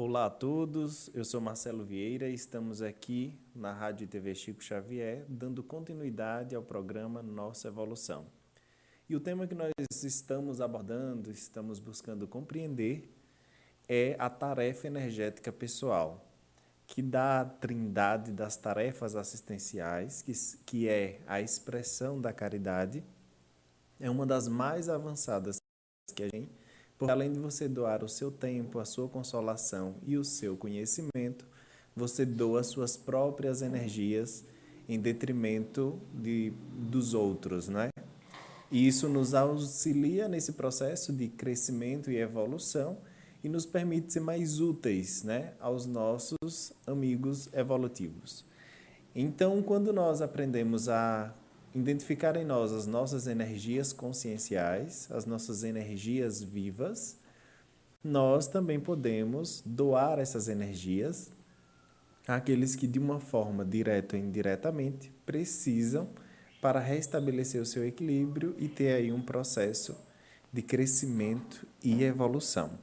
Olá a todos, eu sou Marcelo Vieira e estamos aqui na Rádio e TV Chico Xavier, dando continuidade ao programa Nossa Evolução. E o tema que nós estamos abordando, estamos buscando compreender, é a tarefa energética pessoal, que dá a trindade das tarefas assistenciais, que é a expressão da caridade, é uma das mais avançadas que a gente, porque além de você doar o seu tempo, a sua consolação e o seu conhecimento, você doa suas próprias energias em detrimento dos outros, né? E isso nos auxilia nesse processo de crescimento e evolução e nos permite ser mais úteis, né, aos nossos amigos evolutivos. Então, quando nós aprendemos a identificar em nós as nossas energias conscienciais, as nossas energias vivas, nós também podemos doar essas energias àqueles que, de uma forma direta ou indiretamente, precisam para restabelecer o seu equilíbrio e ter aí um processo de crescimento e evolução.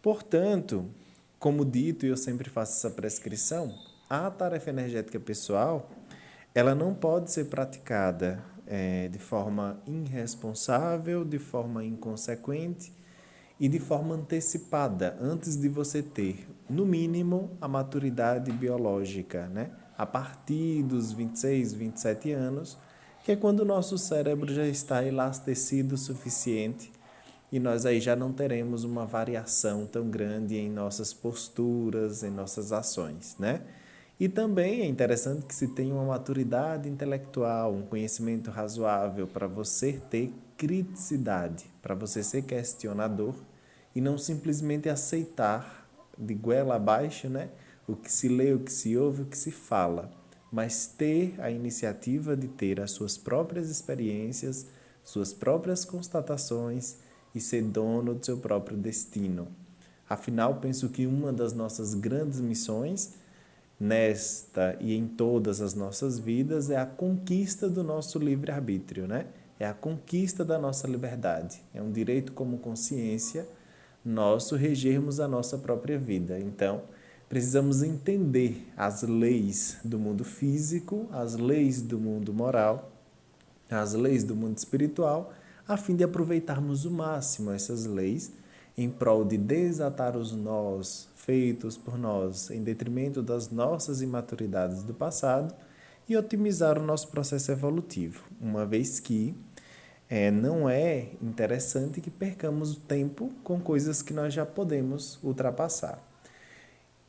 Portanto, como dito, e eu sempre faço essa prescrição, a tarefa energética pessoal, ela não pode ser praticada de forma irresponsável, de forma inconsequente e de forma antecipada, antes de você ter, no mínimo, a maturidade biológica, né? A partir dos 26, 27 anos, que é quando o nosso cérebro já está elastecido o suficiente e nós aí já não teremos uma variação tão grande em nossas posturas, em nossas ações, né? E também é interessante que se tenha uma maturidade intelectual, um conhecimento razoável para você ter criticidade, para você ser questionador e não simplesmente aceitar de goela abaixo, né, o que se lê, o que se ouve, o que se fala, mas ter a iniciativa de ter as suas próprias experiências, suas próprias constatações e ser dono do seu próprio destino. Afinal, penso que uma das nossas grandes missões nesta e em todas as nossas vidas é a conquista do nosso livre-arbítrio, né? É a conquista da nossa liberdade. É um direito como consciência nosso regermos a nossa própria vida. Então, precisamos entender as leis do mundo físico, as leis do mundo moral, as leis do mundo espiritual, a fim de aproveitarmos o máximo essas leis em prol de desatar os nós feitos por nós em detrimento das nossas imaturidades do passado e otimizar o nosso processo evolutivo, uma vez que não é interessante que percamos o tempo com coisas que nós já podemos ultrapassar.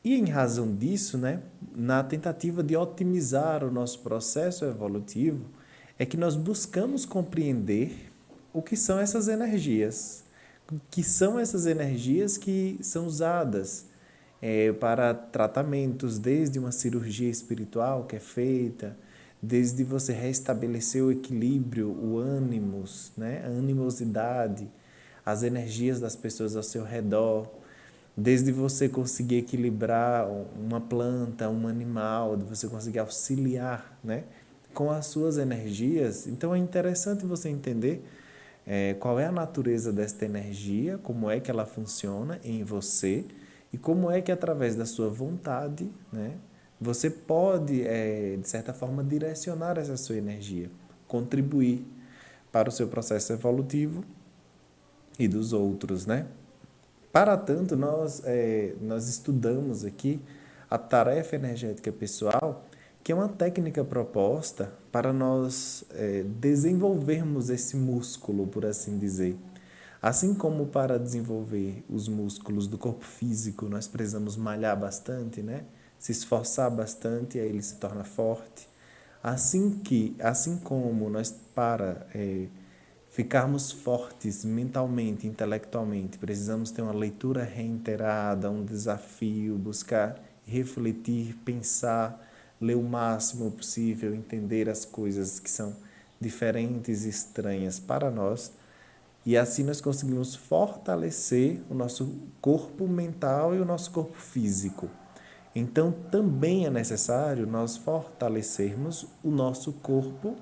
E em razão disso, né, na tentativa de otimizar o nosso processo evolutivo, é que nós buscamos compreender o que são essas energias, que são essas energias que são usadas para tratamentos, desde uma cirurgia espiritual que é feita, desde você restabelecer o equilíbrio, o ânimos, né, a animosidade, as energias das pessoas ao seu redor, desde você conseguir equilibrar uma planta, um animal, de você conseguir auxiliar, né, com as suas energias. Então é interessante você entender qual é a natureza desta energia, como é que ela funciona em você e como é que através da sua vontade, né, você pode, de certa forma, direcionar essa sua energia, contribuir para o seu processo evolutivo e dos outros, né? Para tanto, nós estudamos aqui a tarefa energética pessoal, que é uma técnica proposta para nós desenvolvermos esse músculo, por assim dizer. Assim como para desenvolver os músculos do corpo físico, nós precisamos malhar bastante, né? Se esforçar bastante, aí ele se torna forte. Assim como nós para ficarmos fortes mentalmente, intelectualmente, precisamos ter uma leitura reiterada, um desafio, buscar refletir, pensar, ler o máximo possível, entender as coisas que são diferentes e estranhas para nós. E assim nós conseguimos fortalecer o nosso corpo mental e o nosso corpo físico. Então, também é necessário nós fortalecermos o nosso corpo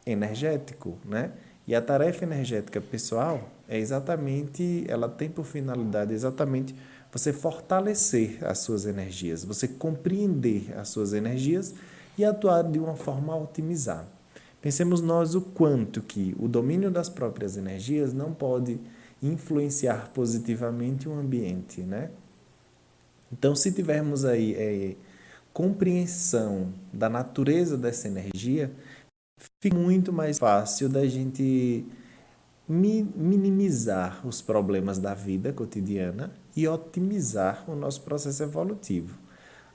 energético, né? E a tarefa energética pessoal ela tem por finalidade exatamente você fortalecer as suas energias, você compreender as suas energias e atuar de uma forma a otimizar. Pensemos nós o quanto que o domínio das próprias energias não pode influenciar positivamente o ambiente, né? Então, se tivermos aí compreensão da natureza dessa energia, fica muito mais fácil da gente minimizar os problemas da vida cotidiana e otimizar o nosso processo evolutivo.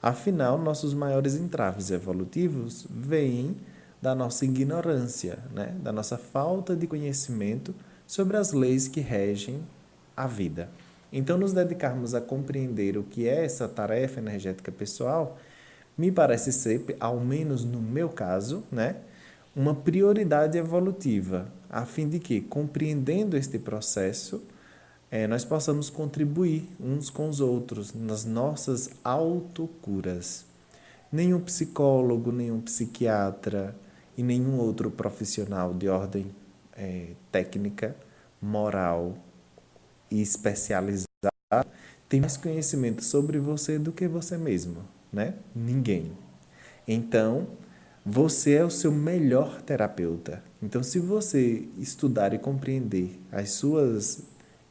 Afinal, nossos maiores entraves evolutivos vêm da nossa ignorância, né? Da nossa falta de conhecimento sobre as leis que regem a vida. Então, nos dedicarmos a compreender o que é essa tarefa energética pessoal, me parece ser, ao menos no meu caso, né, uma prioridade evolutiva, a fim de que, compreendendo este processo, nós possamos contribuir uns com os outros nas nossas autocuras. Nenhum psicólogo, nenhum psiquiatra e nenhum outro profissional de ordem técnica, moral e especializado tem mais conhecimento sobre você do que você mesmo, né? Ninguém. Então, você é o seu melhor terapeuta. Então, se você estudar e compreender as suas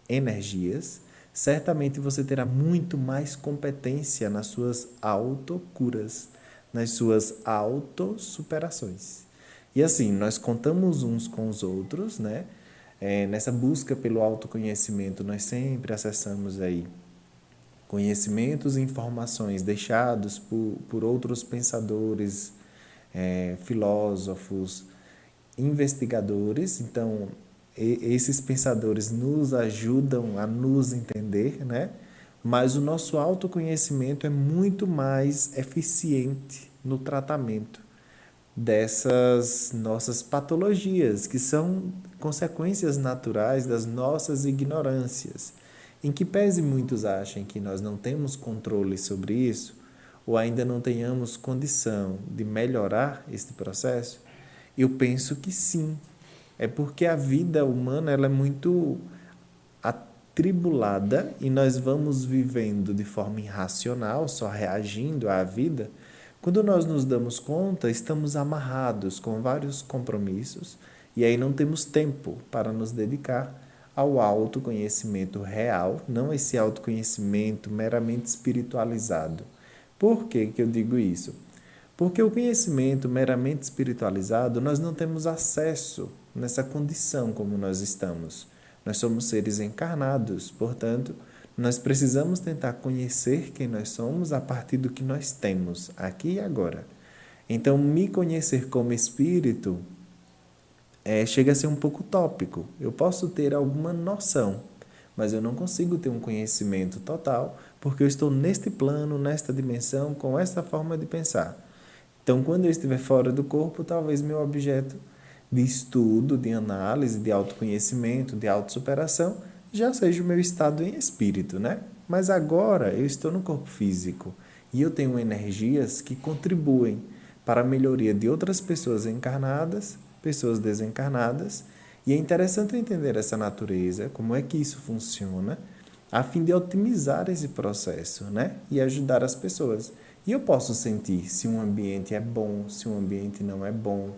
energias, certamente você terá muito mais competência nas suas autocuras, nas suas autossuperações. E assim, nós contamos uns com os outros, né? Nessa busca pelo autoconhecimento, nós sempre acessamos aí conhecimentos e informações deixados por outros pensadores, filósofos, investigadores. Então, esses pensadores nos ajudam a nos entender, né? Mas o nosso autoconhecimento é muito mais eficiente no tratamento dessas nossas patologias, que são consequências naturais das nossas ignorâncias. Em que pese muitos achem que nós não temos controle sobre isso, ou ainda não tenhamos condição de melhorar este processo, eu penso que sim. É porque a vida humana ela é muito atribulada e nós vamos vivendo de forma irracional, só reagindo à vida. Quando nós nos damos conta, estamos amarrados com vários compromissos e aí não temos tempo para nos dedicar ao autoconhecimento real, não esse autoconhecimento meramente espiritualizado. Por que que eu digo isso? Porque o conhecimento meramente espiritualizado, nós não temos acesso nessa condição como nós estamos. Nós somos seres encarnados, portanto, nós precisamos tentar conhecer quem nós somos a partir do que nós temos, aqui e agora. Então, me conhecer como espírito chega a ser um pouco utópico. Eu posso ter alguma noção, mas eu não consigo ter um conhecimento total, porque eu estou neste plano, nesta dimensão, com esta forma de pensar. Então, quando eu estiver fora do corpo, talvez meu objeto de estudo, de análise, de autoconhecimento, de autossuperação, já seja o meu estado em espírito, né? Mas agora eu estou no corpo físico e eu tenho energias que contribuem para a melhoria de outras pessoas encarnadas, pessoas desencarnadas, e é interessante entender essa natureza, como é que isso funciona, a fim de otimizar esse processo, né? E ajudar as pessoas. E eu posso sentir se um ambiente é bom, se um ambiente não é bom.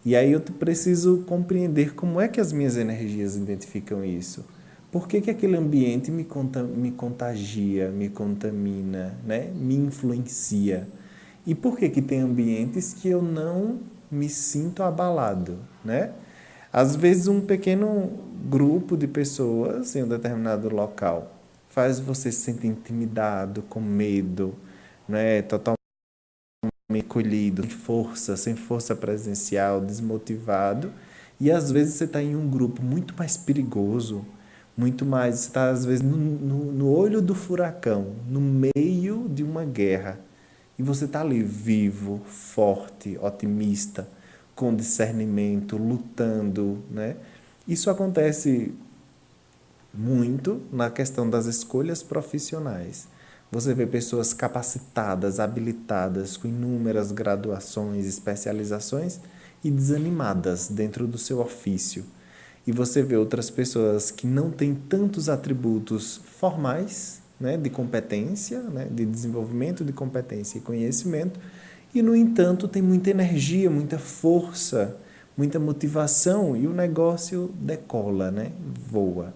E aí eu preciso compreender como é que as minhas energias identificam isso. Por que que aquele ambiente me contagia, me contamina, né? Me influencia? E por que que tem ambientes que eu não me sinto abalado, né? Às vezes um pequeno grupo de pessoas em um determinado local faz você se sentir intimidado, com medo, né? Totalmente encolhido, sem força presencial, desmotivado. E às vezes você está em um grupo muito mais perigoso, muito mais, você está às vezes no olho do furacão, no meio de uma guerra. E você está ali vivo, forte, otimista, com discernimento, lutando, né? Isso acontece muito na questão das escolhas profissionais. Você vê pessoas capacitadas, habilitadas, com inúmeras graduações, especializações e desanimadas dentro do seu ofício. E você vê outras pessoas que não têm tantos atributos formais, né, de competência, né, de desenvolvimento de competência e conhecimento, e, no entanto, tem muita energia, muita força, muita motivação e o negócio decola, né, voa.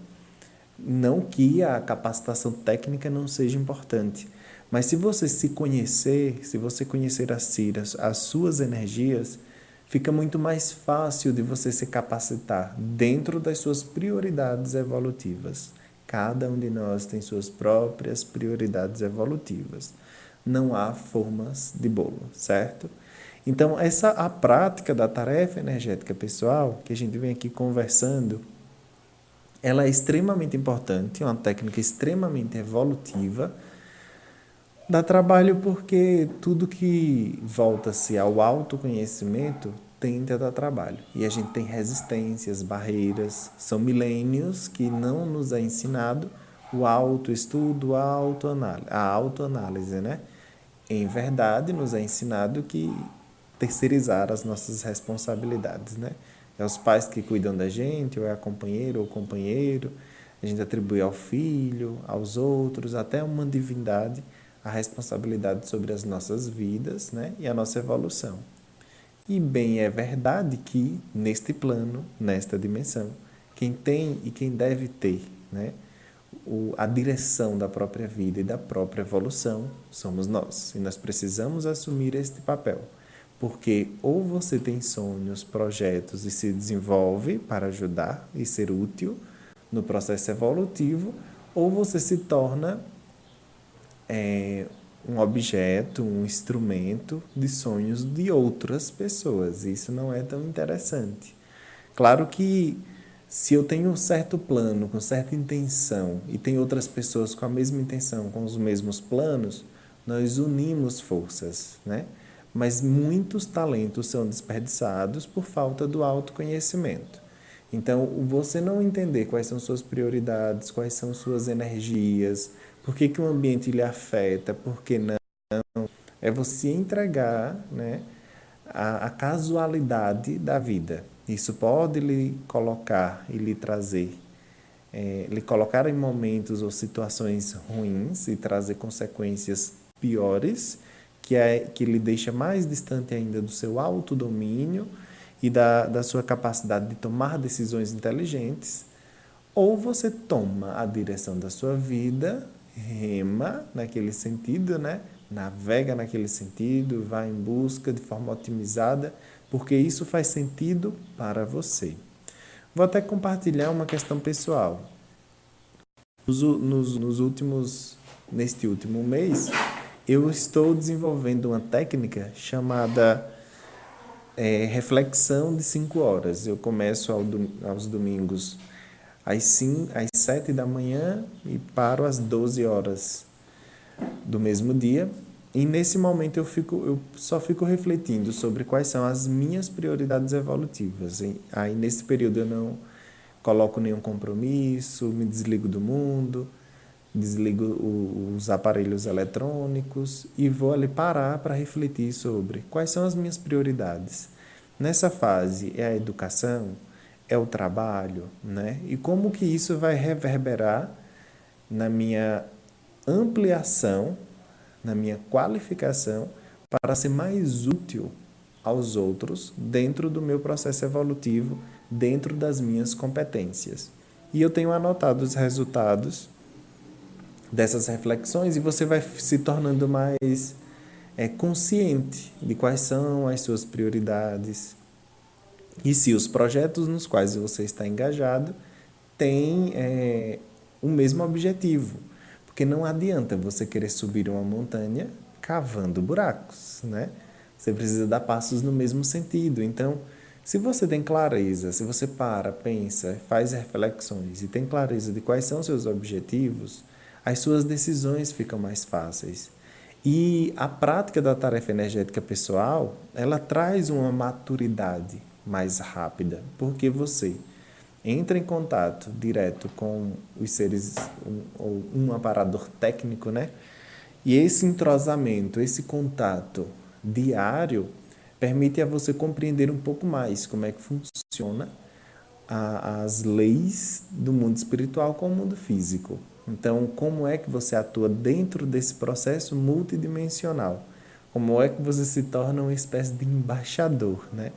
Não que a capacitação técnica não seja importante, mas se você se conhecer, se você conhecer a si, as suas energias, fica muito mais fácil de você se capacitar dentro das suas prioridades evolutivas. Cada um de nós tem suas próprias prioridades evolutivas. Não há formas de bolo, certo? Então, a prática da tarefa energética pessoal, que a gente vem aqui conversando, ela é extremamente importante, é uma técnica extremamente evolutiva. Dá trabalho porque tudo que volta-se ao autoconhecimento tende a dar trabalho. E a gente tem resistências, barreiras, são milênios que não nos é ensinado o autoestudo, a autoanálise, né? Em verdade, nos é ensinado que terceirizar as nossas responsabilidades, né? É os pais que cuidam da gente, ou é a companheira ou o companheiro, a gente atribui ao filho, aos outros, até uma divindade, a responsabilidade sobre as nossas vidas, né? E a nossa evolução. E bem é verdade que, neste plano, nesta dimensão, quem tem e quem deve ter, né, a direção da própria vida e da própria evolução somos nós. E nós precisamos assumir este papel. Porque ou você tem sonhos, projetos e se desenvolve para ajudar e ser útil no processo evolutivo, ou você se torna um objeto, um instrumento de sonhos de outras pessoas. Isso não é tão interessante. Claro que se eu tenho um certo plano, com certa intenção, e tem outras pessoas com a mesma intenção, com os mesmos planos, nós unimos forças, né? Mas muitos talentos são desperdiçados por falta do autoconhecimento. Então, você não entender quais são suas prioridades, quais são suas energias, por que, que o ambiente lhe afeta, por que não, é você entregar, né, a casualidade da vida. Isso pode lhe colocar e lhe trazer, lhe colocar em momentos ou situações ruins e trazer consequências piores, que lhe deixa mais distante ainda do seu autodomínio e da sua capacidade de tomar decisões inteligentes. Ou você toma a direção da sua vida, rema naquele sentido, né? Navega naquele sentido, vai em busca de forma otimizada, porque isso faz sentido para você. Vou até compartilhar uma questão pessoal. Neste último mês, eu estou desenvolvendo uma técnica chamada reflexão de 5 horas. Eu começo aos domingos às 7 da manhã e paro às 12 horas do mesmo dia. E nesse momento eu só fico refletindo sobre quais são as minhas prioridades evolutivas. E aí nesse período eu não coloco nenhum compromisso, me desligo do mundo, desligo os aparelhos eletrônicos e vou ali parar para refletir sobre quais são as minhas prioridades. Nessa fase é a educação, é o trabalho, né? E como que isso vai reverberar na minha ampliação, na minha qualificação para ser mais útil aos outros dentro do meu processo evolutivo, dentro das minhas competências. E eu tenho anotado os resultados dessas reflexões e você vai se tornando mais consciente de quais são as suas prioridades e se os projetos nos quais você está engajado têm o mesmo objetivo. Porque não adianta você querer subir uma montanha cavando buracos, né? Você precisa dar passos no mesmo sentido. Então, se você tem clareza, se você para, pensa, faz reflexões e tem clareza de quais são os seus objetivos, as suas decisões ficam mais fáceis. E a prática da tarefa energética pessoal, ela traz uma maturidade mais rápida, porque você entra em contato direto com os seres, ou um aparador técnico, né? E esse entrosamento, esse contato diário, permite a você compreender um pouco mais como é que funciona as leis do mundo espiritual com o mundo físico, Então, como é que você atua dentro desse processo multidimensional? Como é que você se torna uma espécie de embaixador, né?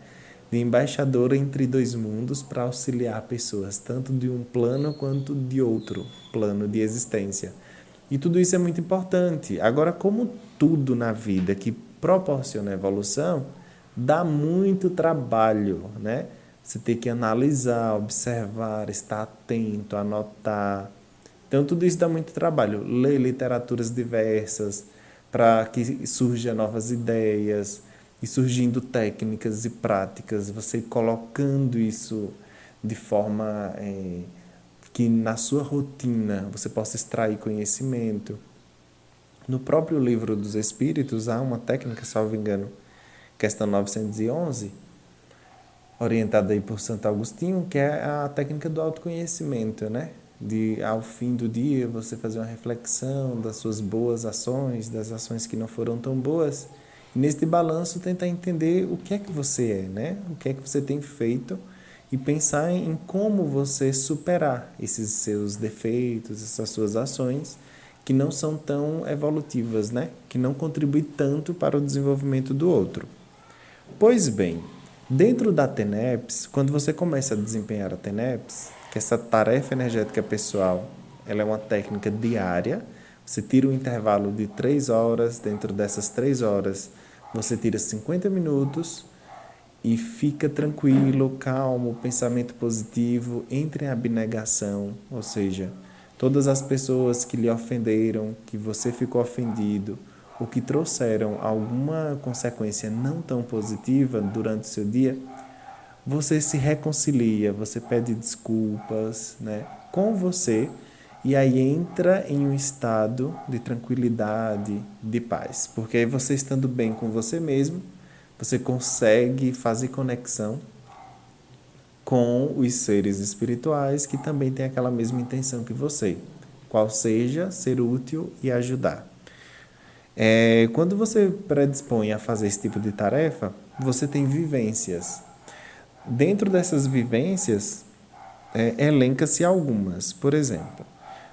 De embaixador entre dois mundos para auxiliar pessoas, tanto de um plano quanto de outro plano de existência. E tudo isso é muito importante. Agora, como tudo na vida que proporciona evolução, dá muito trabalho, né? Você tem que analisar, observar, estar atento, anotar. Então, tudo isso dá muito trabalho. Ler literaturas diversas para que surjam novas ideias e surgindo técnicas e práticas, você colocando isso de forma que na sua rotina você possa extrair conhecimento. No próprio livro dos Espíritos há uma técnica, salvo engano, questão 911, orientada aí por Santo Agostinho, que é a técnica do autoconhecimento, né? De ao fim do dia você fazer uma reflexão das suas boas ações, das ações que não foram tão boas, e neste balanço tentar entender o que é que você é, né? O que é que você tem feito e pensar em como você superar esses seus defeitos, essas suas ações que não são tão evolutivas, né? Que não contribuem tanto para o desenvolvimento do outro. Pois bem, dentro da TENEPS, quando você começa a desempenhar a TENEPS, que essa tarefa energética pessoal, ela é uma técnica diária, você tira um intervalo de 3 horas, dentro dessas 3 horas você tira 50 minutos e fica tranquilo, calmo, pensamento positivo, entre em abnegação, ou seja, todas as pessoas que lhe ofenderam, que você ficou ofendido, ou que trouxeram alguma consequência não tão positiva durante o seu dia, você se reconcilia, você pede desculpas, né, com você, e aí entra em um estado de tranquilidade, de paz. Porque aí você estando bem com você mesmo, você consegue fazer conexão com os seres espirituais que também têm aquela mesma intenção que você, qual seja ser útil e ajudar. Quando você predispõe a fazer esse tipo de tarefa, você tem vivências. Dentro dessas vivências, elenca-se algumas. Por exemplo,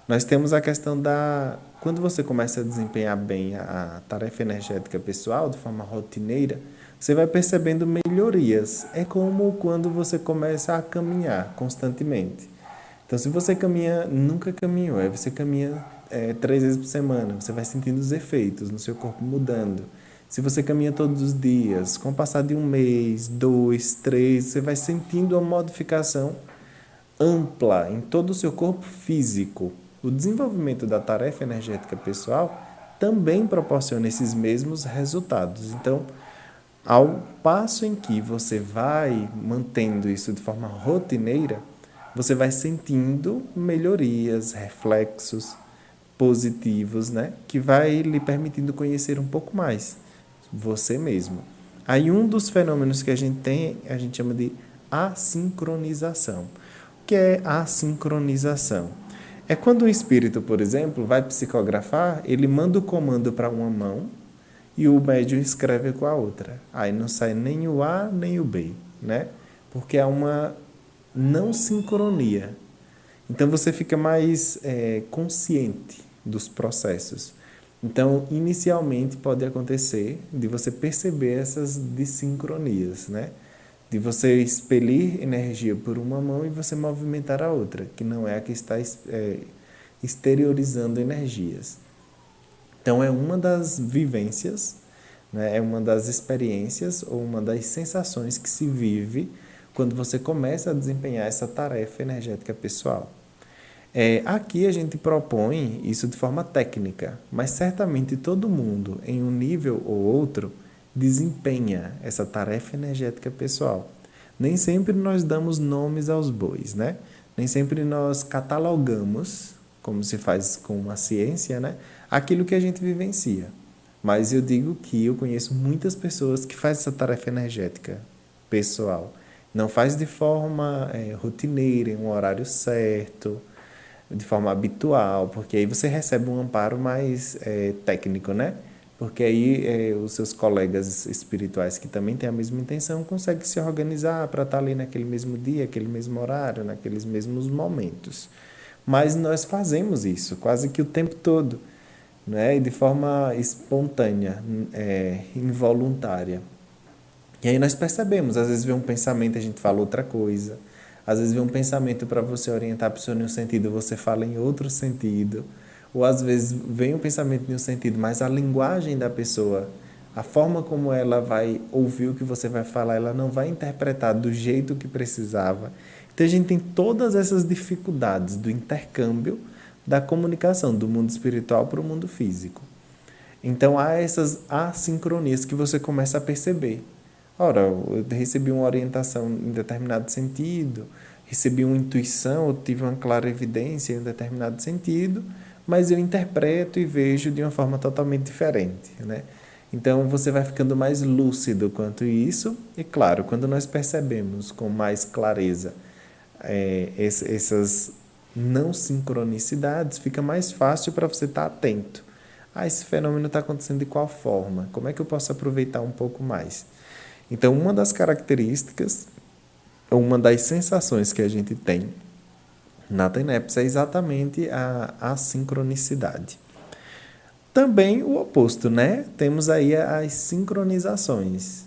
nós temos a questão da... Quando você começa a desempenhar bem a tarefa energética pessoal, de forma rotineira, você vai percebendo melhorias. É como quando você começa a caminhar constantemente. Então, se você caminha, nunca caminhou, aí você caminha 3 vezes por semana, você vai sentindo os efeitos no seu corpo mudando. Se você caminha todos os dias, com o passar de um mês, 2, 3, você vai sentindo uma modificação ampla em todo o seu corpo físico. O desenvolvimento da tarefa energética pessoal também proporciona esses mesmos resultados. Então, ao passo em que você vai mantendo isso de forma rotineira, você vai sentindo melhorias, reflexos positivos, né? Que vai lhe permitindo conhecer um pouco mais você mesmo. Aí um dos fenômenos que a gente tem, a gente chama de assincronização. O que é assincronização? É quando o espírito, por exemplo, vai psicografar, ele manda o comando para uma mão e o médium escreve com a outra. Aí não sai nem o A nem o B, né? Porque há uma não sincronia. Então você fica mais consciente dos processos. Então, inicialmente pode acontecer de você perceber essas desincronias, né? De você expelir energia por uma mão e você movimentar a outra, que não é a que está exteriorizando energias. Então, é uma das vivências, né? É uma das experiências ou uma das sensações que se vive quando você começa a desempenhar essa tarefa energética pessoal. Aqui a gente propõe isso de forma técnica, mas certamente todo mundo, em um nível ou outro, desempenha essa tarefa energética pessoal. Nem sempre nós damos nomes aos bois, né? Nem sempre nós catalogamos, como se faz com a ciência, né? Aquilo que a gente vivencia. Mas eu digo que eu conheço muitas pessoas que fazem essa tarefa energética pessoal. Não faz de forma rotineira, em um horário certo, de forma habitual, porque aí você recebe um amparo mais técnico, né? Porque aí os seus colegas espirituais que também têm a mesma intenção conseguem se organizar para estar ali naquele mesmo dia, aquele mesmo horário, naqueles mesmos momentos. mas nós fazemos isso quase que o tempo todo, né? E de forma espontânea, involuntária. E aí nós percebemos, às vezes vem um pensamento e a gente fala outra coisa, às vezes vem um pensamento para você orientar a pessoa em um sentido, você fala em outro sentido, ou às vezes vem um pensamento em um sentido, mas a linguagem da pessoa, a forma como ela vai ouvir o que você vai falar, ela não vai interpretar do jeito que precisava. Então a gente tem todas essas dificuldades do intercâmbio, da comunicação do mundo espiritual para o mundo físico. Então há essas assincronias que você começa a perceber. Ora, eu recebi uma orientação em determinado sentido, recebi uma intuição, eu tive uma clara evidência em determinado sentido, mas eu interpreto e vejo de uma forma totalmente diferente, né? Então você vai ficando mais lúcido quanto isso, e claro, quando nós percebemos com mais clareza essas não sincronicidades, fica mais fácil para você estar atento. Ah, esse fenômeno está acontecendo de qual forma? Como é que eu posso aproveitar um pouco mais? Então, uma das características, ou uma das sensações que a gente tem na TENEPS é exatamente a sincronicidade. Também o oposto, né? Temos aí as sincronizações,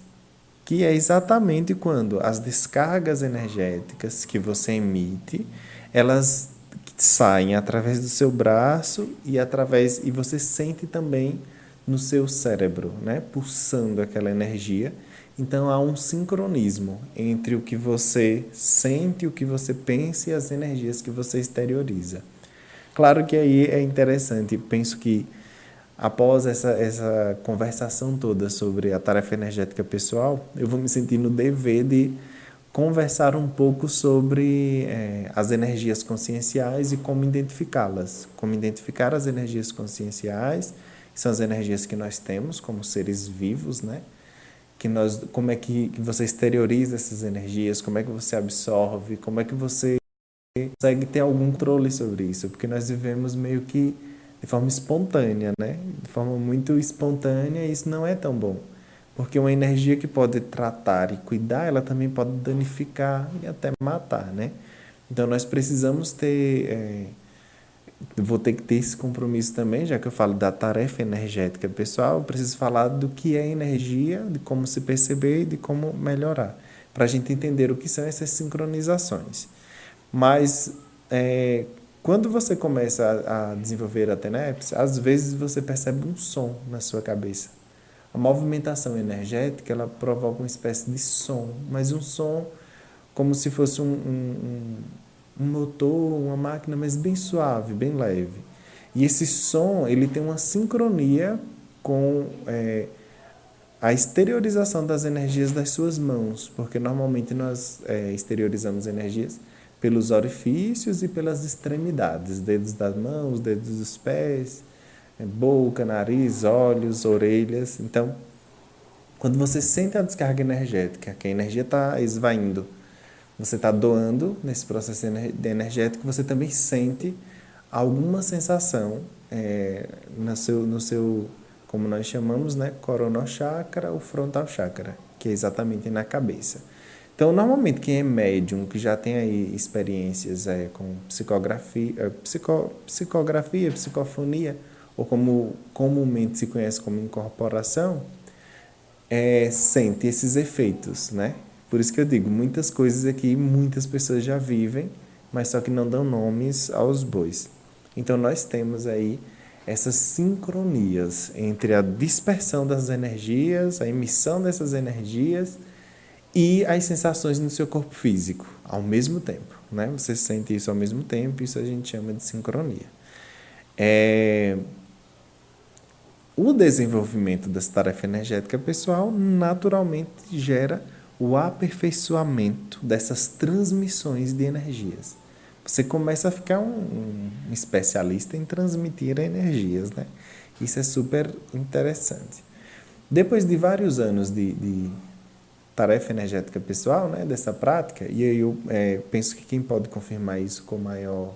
que é exatamente quando as descargas energéticas que você emite, elas saem através do seu braço e você sente também no seu cérebro, né, pulsando aquela energia. Então há um sincronismo entre o que você sente, o que você pensa e as energias que você exterioriza. Claro que aí é interessante, penso que após essa conversação toda sobre a tarefa energética pessoal, eu vou me sentir no dever de conversar um pouco sobre as energias conscienciais e como identificá-las. Como identificar as energias conscienciais, que são as energias que nós temos como seres vivos, né? Como é que você exterioriza essas energias, como é que você absorve, como é que você consegue ter algum controle sobre isso, porque nós vivemos meio que de forma espontânea, né? De forma muito espontânea, e isso não é tão bom. Porque uma energia que pode tratar e cuidar, ela também pode danificar e até matar, né? Então nós precisamos vou ter que ter esse compromisso também, já que eu falo da tarefa energética pessoal, eu preciso falar do que é energia, de como se perceber e de como melhorar, para a gente entender o que são essas sincronizações. Mas quando você começa a desenvolver a TENEPS, às vezes você percebe um som na sua cabeça. A movimentação energética, ela provoca uma espécie de som, mas um som como se fosse um motor, uma máquina, mas bem suave, bem leve. E esse som, ele tem uma sincronia com a exteriorização das energias das suas mãos, porque normalmente nós exteriorizamos energias pelos orifícios e pelas extremidades, dedos das mãos, dedos dos pés, boca, nariz, olhos, orelhas. Então, quando você sente a descarga energética, que a energia está esvaindo, você está doando nesse processo energético, você também sente alguma sensação no seu, como nós chamamos, né, coronochakra ou frontal chakra, que é exatamente na cabeça. Então, normalmente, quem é médium, que já tem aí experiências com psicografia, psicofonia, ou como comumente se conhece como incorporação, sente esses efeitos, né? Por isso que eu digo, muitas coisas aqui, muitas pessoas já vivem, mas só que não dão nomes aos bois. Então, nós temos aí essas sincronias entre a dispersão das energias, a emissão dessas energias e as sensações no seu corpo físico, ao mesmo tempo, né? Você sente isso ao mesmo tempo, isso a gente chama de sincronia. O desenvolvimento dessa tarefa energética pessoal naturalmente gera o aperfeiçoamento dessas transmissões de energias. Você começa a ficar um especialista em transmitir energias, né? Isso é super interessante. Depois de vários anos de tarefa energética pessoal, né, dessa prática, e aí eu penso que quem pode confirmar isso com maior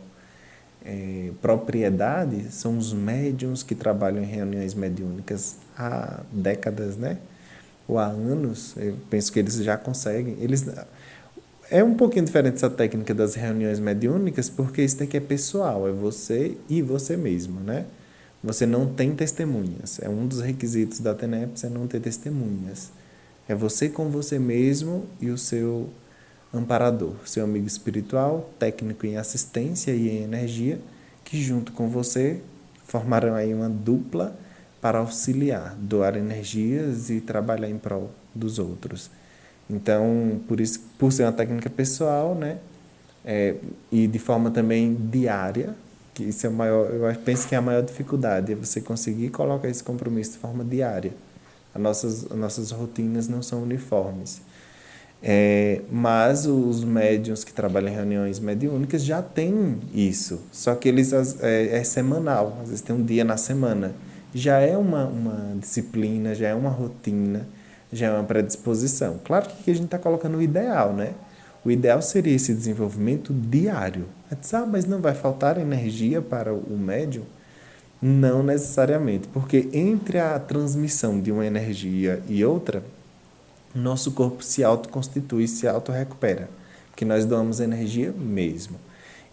propriedade são os médiums que trabalham em reuniões mediúnicas há décadas, né? Ou há anos. Eu penso que eles já conseguem. É um pouquinho diferente essa técnica das reuniões mediúnicas, porque isso daqui é pessoal, é você e você mesmo, né? Você não tem testemunhas. É um dos requisitos da TENEPS, é não ter testemunhas. É você com você mesmo e o seu amparador, seu amigo espiritual, técnico em assistência e em energia, que junto com você formarão aí uma dupla para auxiliar, doar energias e trabalhar em prol dos outros. Então, por isso, por ser uma técnica pessoal, né, e de forma também diária, que isso é o maior, eu penso que é a maior dificuldade, é você conseguir colocar esse compromisso de forma diária. As nossas rotinas não são uniformes. Mas os médiuns que trabalham em reuniões mediúnicas já têm isso, só que eles é semanal, às vezes tem um dia na semana. Já é uma disciplina, já é uma rotina, já é uma predisposição. Claro que aqui a gente está colocando o ideal, né? O ideal seria esse desenvolvimento diário. Mas não vai faltar energia para o médium? Não necessariamente, porque entre a transmissão de uma energia e outra, nosso corpo se autoconstitui, se autorrecupera, porque nós doamos energia mesmo.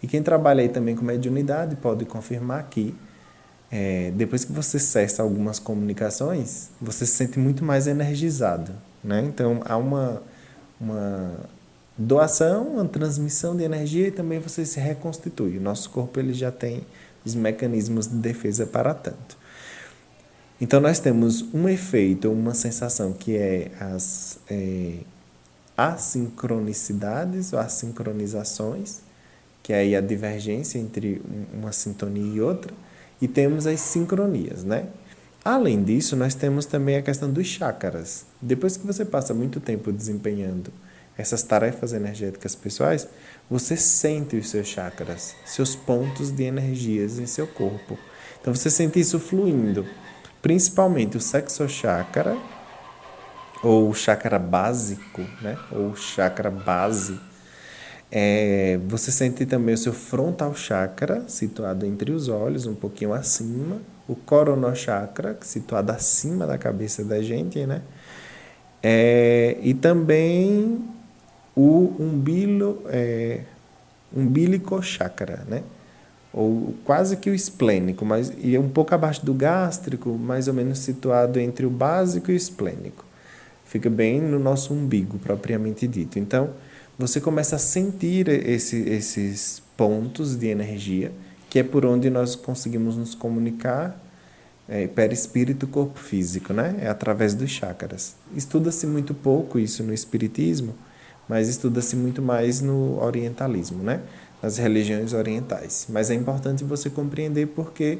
E quem trabalha aí também com mediunidade pode confirmar que depois que você cessa algumas comunicações, você se sente muito mais energizado, né? Então há uma doação, uma transmissão de energia e também você se reconstitui. O nosso corpo ele já tem os mecanismos de defesa para tanto. Então, nós temos um efeito, uma sensação que é as assincronicidades ou assincronizações, que é aí a divergência entre uma sintonia e outra, e temos as sincronias, né? Além disso, nós temos também a questão dos chakras. Depois que você passa muito tempo desempenhando essas tarefas energéticas pessoais, você sente os seus chakras, seus pontos de energias em seu corpo. Então, você sente isso fluindo. Principalmente o sexo chakra, ou o chakra básico, né? Ou chakra base. Você sente também o seu frontal chakra, situado entre os olhos, um pouquinho acima. O coronochakra, situado acima da cabeça da gente, né? E também o umbilico chakra, né? Ou quase que o esplênico, mas e um pouco abaixo do gástrico, mais ou menos situado entre o básico e o esplênico. Fica bem no nosso umbigo, propriamente dito. Então, você começa a sentir esses pontos de energia, que é por onde nós conseguimos nos comunicar, perispírito, corpo físico, né? É através dos chakras. Estuda-se muito pouco isso no espiritismo, mas estuda-se muito mais no orientalismo, né? Nas religiões orientais. Mas é importante você compreender porque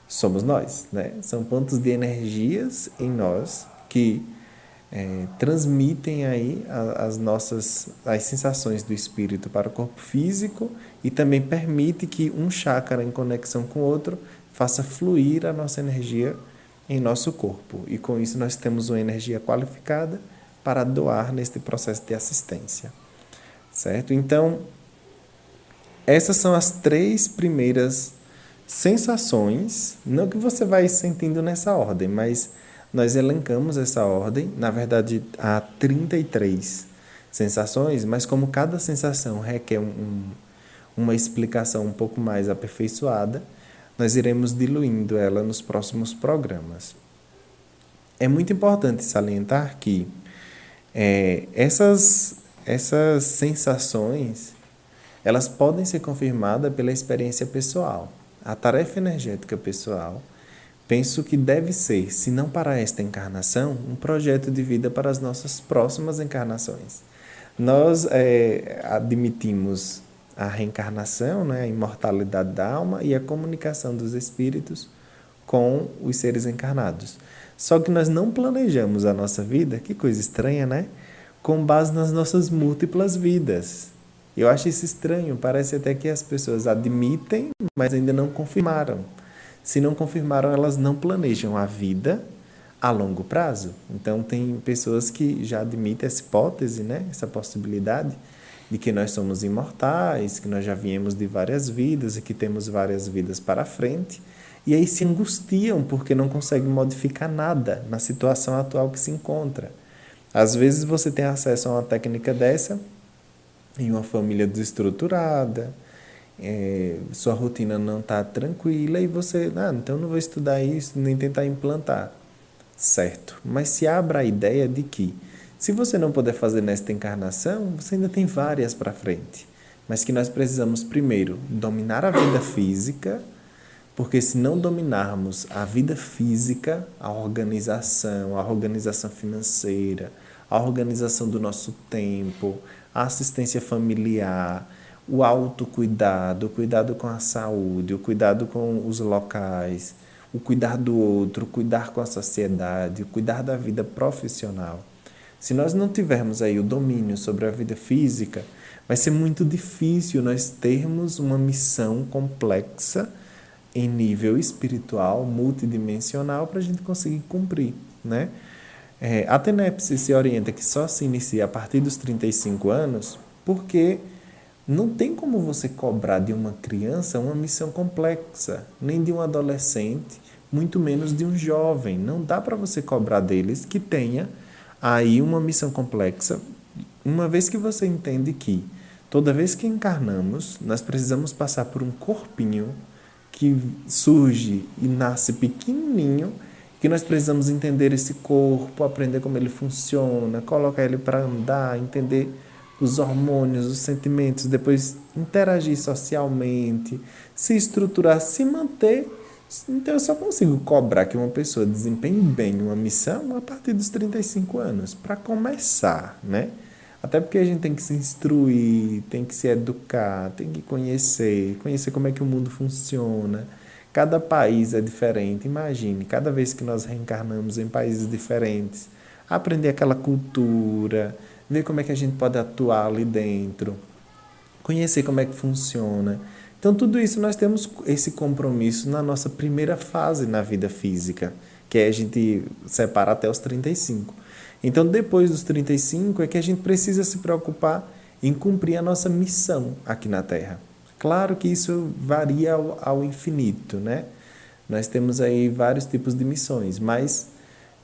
somos nós, né? São pontos de energias em nós que transmitem aí as sensações do espírito para o corpo físico e também permite que um chakra em conexão com o outro faça fluir a nossa energia em nosso corpo. E com isso nós temos uma energia qualificada para doar neste processo de assistência. Certo? Então, essas são as 3 primeiras sensações, não que você vai sentindo nessa ordem, mas nós elencamos essa ordem, na verdade há 33 sensações, mas como cada sensação requer uma explicação um pouco mais aperfeiçoada, nós iremos diluindo ela nos próximos programas. É muito importante salientar que essas sensações elas podem ser confirmadas pela experiência pessoal. A tarefa energética pessoal, penso que deve ser, se não para esta encarnação, um projeto de vida para as nossas próximas encarnações. Nós admitimos a reencarnação, né, a imortalidade da alma e a comunicação dos espíritos com os seres encarnados. Só que nós não planejamos a nossa vida, que coisa estranha, né? Com base nas nossas múltiplas vidas. Eu acho isso estranho, parece até que as pessoas admitem, mas ainda não confirmaram. Se não confirmaram, elas não planejam a vida a longo prazo. Então, tem pessoas que já admitem essa hipótese, né? Essa possibilidade de que nós somos imortais, que nós já viemos de várias vidas e que temos várias vidas para frente. E aí se angustiam porque não conseguem modificar nada na situação atual que se encontra. Às vezes você tem acesso a uma técnica dessa em uma família desestruturada, sua rotina não está tranquila e você, então não vou estudar isso nem tentar implantar, certo? Mas se abra a ideia de que, se você não puder fazer nesta encarnação, você ainda tem várias para frente, mas que nós precisamos primeiro dominar a vida física, porque se não dominarmos a vida física, a organização financeira, a organização do nosso tempo, a assistência familiar, o autocuidado, o cuidado com a saúde, o cuidado com os locais, o cuidar do outro, o cuidar com a sociedade, o cuidar da vida profissional. Se nós não tivermos aí o domínio sobre a vida física, vai ser muito difícil nós termos uma missão complexa em nível espiritual, multidimensional, para a gente conseguir cumprir, né? A TENEPS se orienta que só se inicia a partir dos 35 anos, porque não tem como você cobrar de uma criança uma missão complexa, nem de um adolescente, muito menos de um jovem. Não dá para você cobrar deles que tenha aí uma missão complexa, uma vez que você entende que toda vez que encarnamos, nós precisamos passar por um corpinho que surge e nasce pequenininho, que nós precisamos entender esse corpo, aprender como ele funciona, colocar ele para andar, entender os hormônios, os sentimentos, depois interagir socialmente, se estruturar, se manter. Então eu só consigo cobrar que uma pessoa desempenhe bem uma missão a partir dos 35 anos, para começar, né? Até porque a gente tem que se instruir, tem que se educar, tem que conhecer como é que o mundo funciona. Cada país é diferente. Imagine, cada vez que nós reencarnamos em países diferentes, aprender aquela cultura, ver como é que a gente pode atuar ali dentro, conhecer como é que funciona. Então, tudo isso nós temos esse compromisso na nossa primeira fase na vida física, que é a gente separa até os 35. Então, depois dos 35 é que a gente precisa se preocupar em cumprir a nossa missão aqui na Terra. Claro que isso varia ao infinito, né? Nós temos aí vários tipos de missões, mas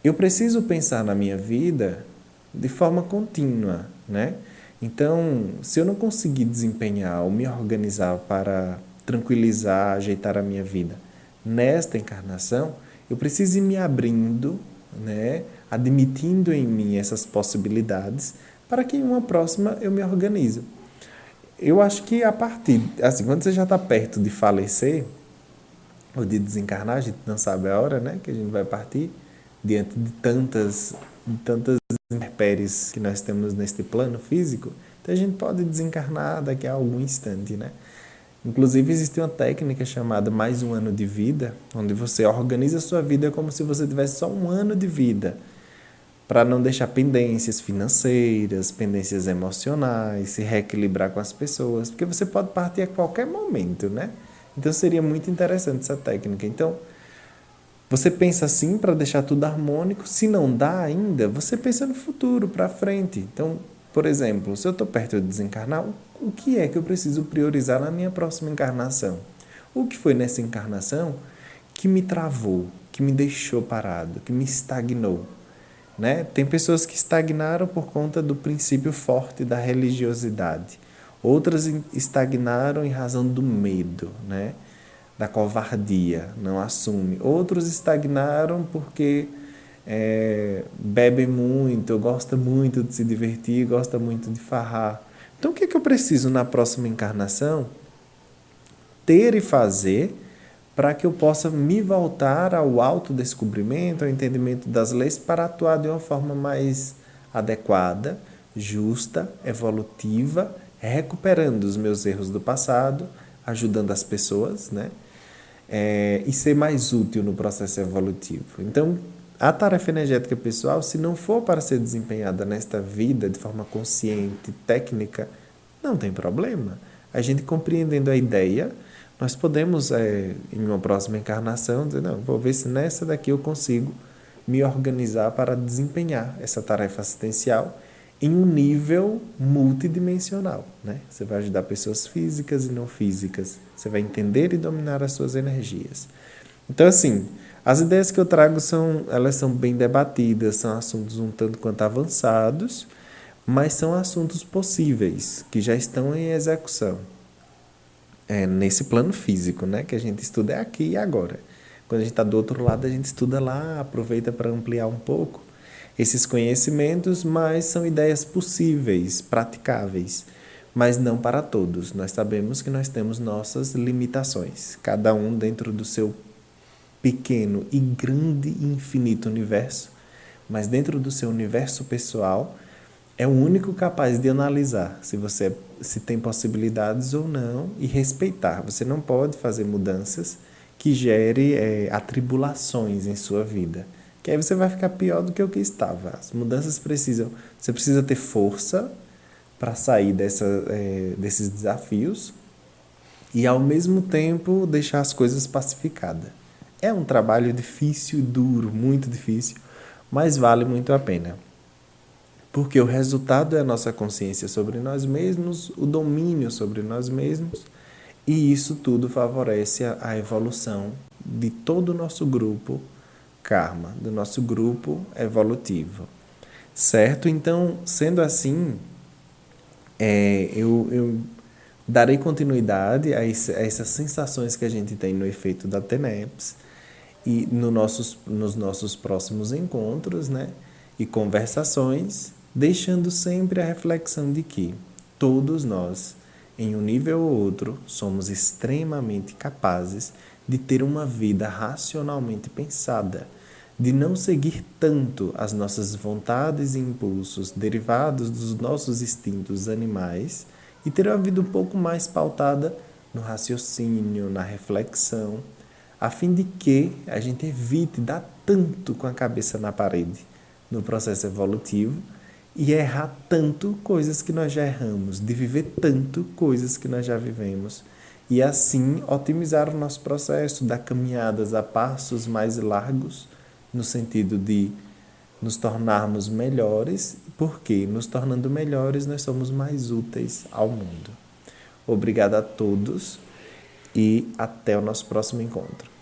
eu preciso pensar na minha vida de forma contínua, né? Então, se eu não conseguir desempenhar ou me organizar para tranquilizar, ajeitar a minha vida nesta encarnação, eu preciso ir me abrindo, né? Admitindo em mim essas possibilidades para que em uma próxima eu me organize. Eu acho que a partir, assim, quando você já está perto de falecer ou de desencarnar, a gente não sabe a hora, né, que a gente vai partir, diante de tantas intempéries que nós temos neste plano físico, então a gente pode desencarnar daqui a algum instante, né? Inclusive existe uma técnica chamada mais um ano de vida, onde você organiza a sua vida como se você tivesse só um ano de vida, para não deixar pendências financeiras, pendências emocionais, se reequilibrar com as pessoas, porque você pode partir a qualquer momento, né? Então seria muito interessante essa técnica. Então, você pensa assim para deixar tudo harmônico. Se não dá ainda, você pensa no futuro, para frente. Então, por exemplo, se eu estou perto de desencarnar, o que é que eu preciso priorizar na minha próxima encarnação? O que foi nessa encarnação que me travou, que me deixou parado, que me estagnou? Né? Tem pessoas que estagnaram por conta do princípio forte da religiosidade. Outras estagnaram em razão do medo, né? Da covardia, não assume. Outros estagnaram porque bebem muito, gostam muito de se divertir, gostam muito de farrar. Então, o que é que eu preciso na próxima encarnação ter e fazer para que eu possa me voltar ao autodescobrimento, ao entendimento das leis, para atuar de uma forma mais adequada, justa, evolutiva, recuperando os meus erros do passado, ajudando as pessoas, né? E ser mais útil no processo evolutivo. Então, a tarefa energética pessoal, se não for para ser desempenhada nesta vida de forma consciente, técnica, não tem problema. A gente compreendendo a ideia, nós podemos, em uma próxima encarnação, dizer, não, vou ver se nessa daqui eu consigo me organizar para desempenhar essa tarefa assistencial em um nível multidimensional, né? Você vai ajudar pessoas físicas e não físicas. Você vai entender e dominar as suas energias. Então, assim, as ideias que eu trago elas são bem debatidas, são assuntos um tanto quanto avançados, mas são assuntos possíveis, que já estão em execução. É nesse plano físico, né? Que a gente estuda é aqui e agora. Quando a gente está do outro lado, a gente estuda lá, aproveita para ampliar um pouco esses conhecimentos, mas são ideias possíveis, praticáveis, mas não para todos. Nós sabemos que nós temos nossas limitações, cada um dentro do seu pequeno e grande e infinito universo, mas dentro do seu universo pessoal, é o único capaz de analisar se tem possibilidades ou não e respeitar. Você não pode fazer mudanças que gere atribulações em sua vida, que aí você vai ficar pior do que o que estava. As mudanças você precisa ter força para sair desses desafios e ao mesmo tempo deixar as coisas pacificadas. É um trabalho difícil, duro, muito difícil, mas vale muito a pena. Porque o resultado é a nossa consciência sobre nós mesmos, o domínio sobre nós mesmos, e isso tudo favorece a evolução de todo o nosso grupo karma, do nosso grupo evolutivo. Certo? Então, sendo assim, eu darei continuidade a essas sensações que a gente tem no efeito da TENEPS e nos nossos próximos encontros, né? E conversações, deixando sempre a reflexão de que todos nós, em um nível ou outro, somos extremamente capazes de ter uma vida racionalmente pensada, de não seguir tanto as nossas vontades e impulsos derivados dos nossos instintos animais e ter uma vida um pouco mais pautada no raciocínio, na reflexão, a fim de que a gente evite dar tanto com a cabeça na parede no processo evolutivo e errar tanto coisas que nós já erramos, de viver tanto coisas que nós já vivemos e assim otimizar o nosso processo, dar caminhadas a passos mais largos no sentido de nos tornarmos melhores, porque nos tornando melhores nós somos mais úteis ao mundo. Obrigado a todos e até o nosso próximo encontro.